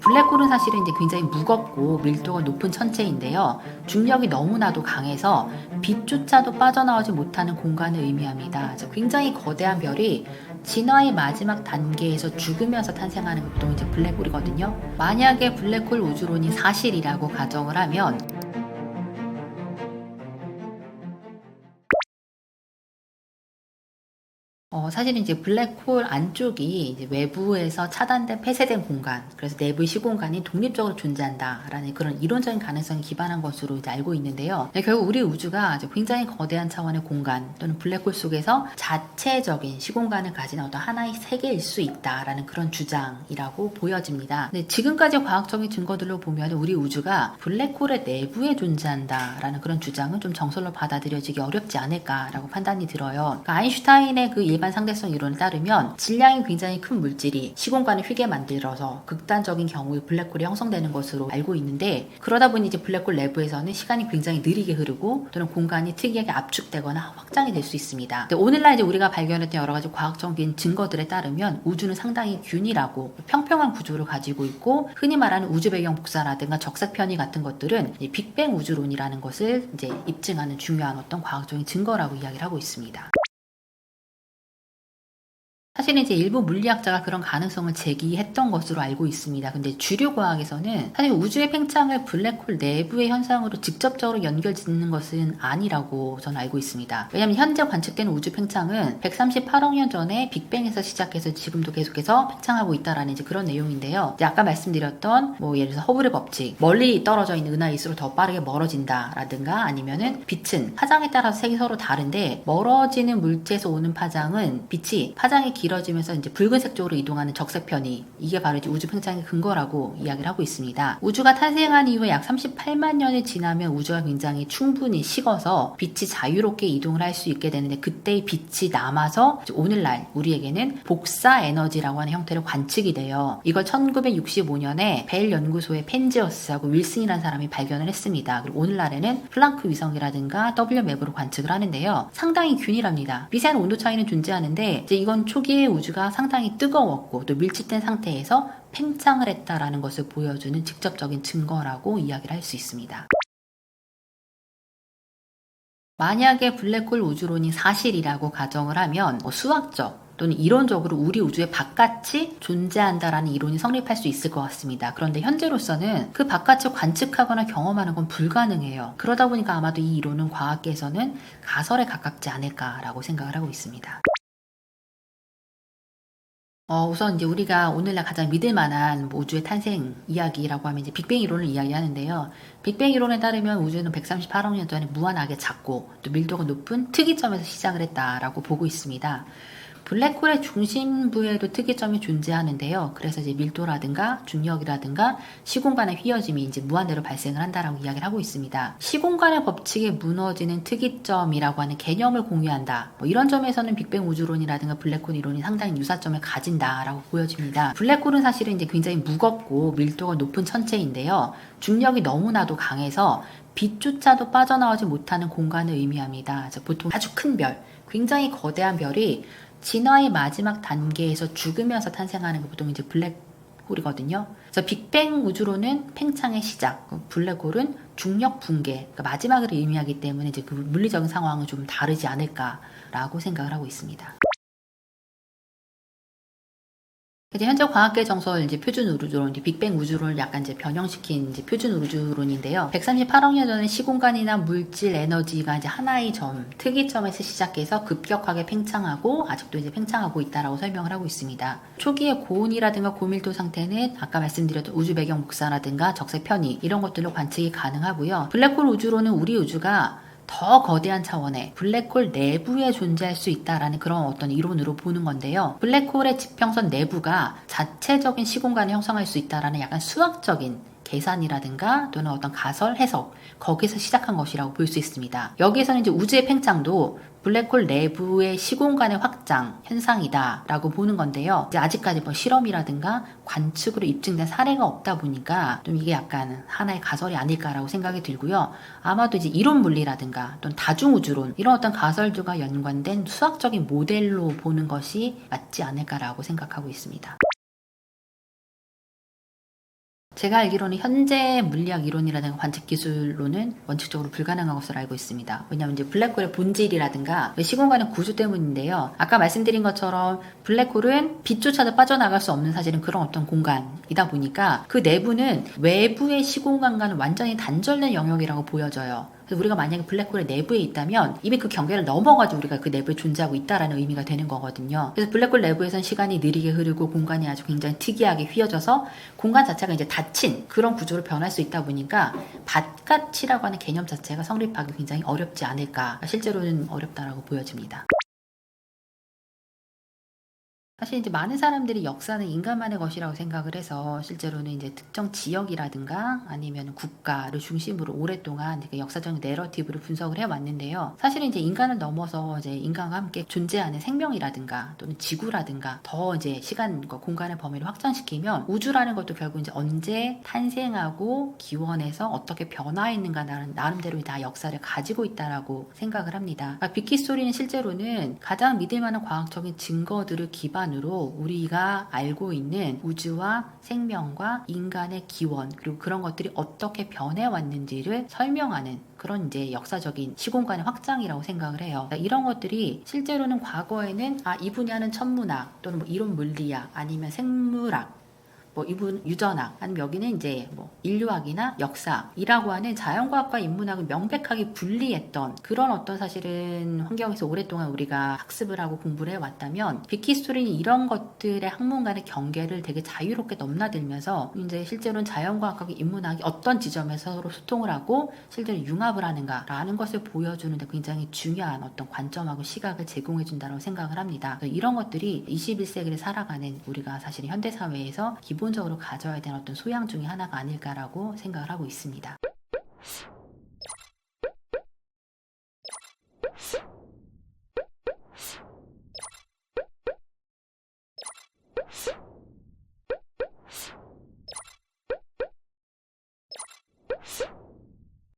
블랙홀은 사실은 이제 굉장히 무겁고 밀도가 높은 천체인데요. 중력이 너무나도 강해서 빛조차도 빠져나오지 못하는 공간을 의미합니다. 그래서 굉장히 거대한 별이 진화의 마지막 단계에서 죽으면서 탄생하는 것도 이제 블랙홀이거든요. 만약에 블랙홀 우주론이 사실이라고 가정을 하면 사실은 이제 블랙홀 안쪽이 이제 외부에서 차단된 폐쇄된 공간, 그래서 내부의 시공간이 독립적으로 존재한다라는 그런 이론적인 가능성이 기반한 것으로 이제 알고 있는데요. 결국 우리 우주가 이제 굉장히 거대한 차원의 공간 또는 블랙홀 속에서 자체적인 시공간을 가진 어떤 하나의 세계일 수 있다라는 그런 주장이라고 보여집니다. 근데 지금까지 과학적인 증거들로 보면 우리 우주가 블랙홀의 내부에 존재한다라는 그런 주장은 좀 정설로 받아들여지기 어렵지 않을까라고 판단이 들어요. 그러니까 아인슈타인의 그 일반 상대성 이론에 따르면 질량이 굉장히 큰 물질이 시공간을 휘게 만들어서 극단적인 경우에 블랙홀이 형성되는 것으로 알고 있는데, 그러다 보니 이제 블랙홀 내부에서는 시간이 굉장히 느리게 흐르고 또는 공간이 특이하게 압축되거나 확장이 될 수 있습니다. 근데 오늘날 이제 우리가 발견했던 여러 가지 과학적인 증거들에 따르면 우주는 상당히 균일하고 평평한 구조를 가지고 있고, 흔히 말하는 우주 배경 복사라든가 적색 편의 같은 것들은 빅뱅 우주론이라는 것을 이제 입증하는 중요한 어떤 과학적인 증거라고 이야기를 하고 있습니다. 사실은 이제 일부 물리학자가 그런 가능성을 제기했던 것으로 알고 있습니다. 근데 주류 과학에서는 사실 우주의 팽창을 블랙홀 내부의 현상으로 직접적으로 연결짓는 것은 아니라고 저는 알고 있습니다. 왜냐하면 현재 관측되는 우주 팽창은 138억 년 전에 빅뱅에서 시작해서 지금도 계속해서 팽창하고 있다라는 이제 그런 내용인데요. 이제 아까 말씀드렸던 예를 들어서 허블의 법칙, 멀리 떨어져 있는 은하에 있을수록 더 빠르게 멀어진다라든가, 아니면은 빛은 파장에 따라서 색이 서로 다른데 멀어지는 물체에서 오는 파장은 빛이 파장이 길어지면서 이제 붉은색 쪽으로 이동하는 적색 편의, 이게 바로 이제 우주 팽창의 근거라고 이야기를 하고 있습니다. 우주가 탄생한 이후에 약 38만 년이 지나면 우주가 굉장히 충분히 식어서 빛이 자유롭게 이동을 할 수 있게 되는데, 그때의 빛이 남아서 오늘날 우리에게는 복사 에너지라고 하는 형태로 관측이 돼요. 이걸 1965년에 벨 연구소의 펜지어스하고 윌슨이라는 사람이 발견을 했습니다. 그리고 오늘날에는 플랑크 위성이라든가 WMAP으로 관측을 하는데요. 상당히 균일합니다. 미세한 온도 차이는 존재하는데 이제 이건 초기의 우주가 상당히 뜨거웠고 또 밀집된 상태에서 팽창을 했다라는 것을 보여주는 직접적인 증거라고 이야기를 할 수 있습니다. 만약에 블랙홀 우주론이 사실이라고 가정을 하면 수학적 또는 이론적으로 우리 우주의 바깥이 존재한다라는 이론이 성립할 수 있을 것 같습니다. 그런데 현재로서는 그 바깥을 관측하거나 경험하는 건 불가능해요. 그러다 보니까 아마도 이 이론은 과학계에서는 가설에 가깝지 않을까라고 생각을 하고 있습니다. 우선 이제 우리가 오늘날 가장 믿을 만한 우주의 탄생 이야기라고 하면 이제 빅뱅 이론을 이야기하는데요. 빅뱅 이론에 따르면 우주는 138억 년 전에 무한하게 작고 또 밀도가 높은 특이점에서 시작을 했다라고 보고 있습니다. 블랙홀의 중심부에도 특이점이 존재하는데요. 그래서 이제 밀도라든가 중력이라든가 시공간의 휘어짐이 이제 무한대로 발생을 한다라고 이야기를 하고 있습니다. 시공간의 법칙에 무너지는 특이점이라고 하는 개념을 공유한다. 이런 점에서는 빅뱅 우주론이라든가 블랙홀 이론이 상당히 유사점을 가진다라고 보여집니다. 블랙홀은 사실은 이제 굉장히 무겁고 밀도가 높은 천체인데요. 중력이 너무나도 강해서 빛조차도 빠져나오지 못하는 공간을 의미합니다. 그래서 보통 아주 큰 별, 굉장히 거대한 별이 진화의 마지막 단계에서 죽으면서 탄생하는 게 보통 이제 블랙홀이거든요. 그래서 빅뱅 우주론은 팽창의 시작, 블랙홀은 중력 붕괴, 그러니까 마지막을 의미하기 때문에 이제 그 물리적인 상황은 좀 다르지 않을까라고 생각을 하고 있습니다. 이제 현재 과학계 정설 이제 표준 우주론, 이제 빅뱅 우주론을 약간 이제 변형시킨 이제 표준 우주론인데요. 138억 년 전에 시공간이나 물질, 에너지가 이제 하나의 점, 특이점에서 시작해서 급격하게 팽창하고 아직도 이제 팽창하고 있다라고 설명을 하고 있습니다. 초기의 고온이라든가 고밀도 상태는 아까 말씀드렸던 우주 배경 복사라든가 적색 편의 이런 것들로 관측이 가능하고요. 블랙홀 우주론은 우리 우주가 더 거대한 차원의 블랙홀 내부에 존재할 수 있다라는 그런 어떤 이론으로 보는 건데요. 블랙홀의 지평선 내부가 자체적인 시공간을 형성할 수 있다라는 약간 수학적인 계산이라든가 또는 어떤 가설, 해석, 거기서 시작한 것이라고 볼 수 있습니다. 여기에서는 이제 우주의 팽창도 블랙홀 내부의 시공간의 확장 현상이다 라고 보는 건데요. 이제 아직까지 실험이라든가 관측으로 입증된 사례가 없다 보니까 좀 이게 약간 하나의 가설이 아닐까라고 생각이 들고요. 아마도 이제 이론 물리라든가 또는 다중우주론 이런 어떤 가설들과 연관된 수학적인 모델로 보는 것이 맞지 않을까라고 생각하고 있습니다. 제가 알기로는 현재 물리학 이론이라든가 관측 기술로는 원칙적으로 불가능한 것으로 알고 있습니다. 왜냐하면 이제 블랙홀의 본질이라든가 시공간의 구조 때문인데요. 아까 말씀드린 것처럼 블랙홀은 빛조차도 빠져나갈 수 없는 사실은 그런 어떤 공간이다 보니까 그 내부는 외부의 시공간과는 완전히 단절된 영역이라고 보여져요. 그래서 우리가 만약에 블랙홀의 내부에 있다면 이미 그 경계를 넘어가지고 우리가 그 내부에 존재하고 있다라는 의미가 되는 거거든요. 그래서 블랙홀 내부에선 시간이 느리게 흐르고 공간이 아주 굉장히 특이하게 휘어져서 공간 자체가 이제 닫힌 그런 구조로 변할 수 있다 보니까 바깥이라고 하는 개념 자체가 성립하기 굉장히 어렵지 않을까. 실제로는 어렵다라고 보여집니다. 사실 이제 많은 사람들이 역사는 인간만의 것이라고 생각을 해서 실제로는 이제 특정 지역이라든가 아니면 국가를 중심으로 오랫동안 역사적 내러티브를 분석을 해왔는데요. 사실은 이제 인간을 넘어서 이제 인간과 함께 존재하는 생명이라든가 또는 지구라든가 더 이제 시간과 공간의 범위를 확장시키면 우주라는 것도 결국 이제 언제 탄생하고 기원해서 어떻게 변화했는가 나름대로 다 역사를 가지고 있다라고 생각을 합니다. 그러니까 빅히 스토리는 실제로는 가장 믿을 만한 과학적인 증거들을 기반으로 우리가 알고 있는 우주와 생명과 인간의 기원 그리고 그런 것들이 어떻게 변해왔는지를 설명하는 그런 이제 역사적인 시공간의 확장이라고 생각을 해요. 그러니까 이런 것들이 실제로는 과거에는 이 분야는 천문학 또는 뭐 이론 물리학 아니면 생물학 이분 유전학 아니면 여기는 이제 인류학이나 역사이라고 하는 자연과학과 인문학을 명백하게 분리했던 그런 어떤 사실은 환경에서 오랫동안 우리가 학습을 하고 공부를 해왔다면 빅히 스토리는 이런 것들의 학문간의 경계를 되게 자유롭게 넘나들면서 이제 실제로는 자연과학과 인문학이 어떤 지점에서 서로 소통을 하고 실제로 융합을 하는가라는 것을 보여주는 데 굉장히 중요한 어떤 관점하고 시각을 제공해 준다고 생각을 합니다. 이런 것들이 21세기를 살아가는 우리가 사실 현대사회에서 기본적으로 가져야 되는 어떤 소양 중에 하나가 아닐까라고 생각을 하고 있습니다.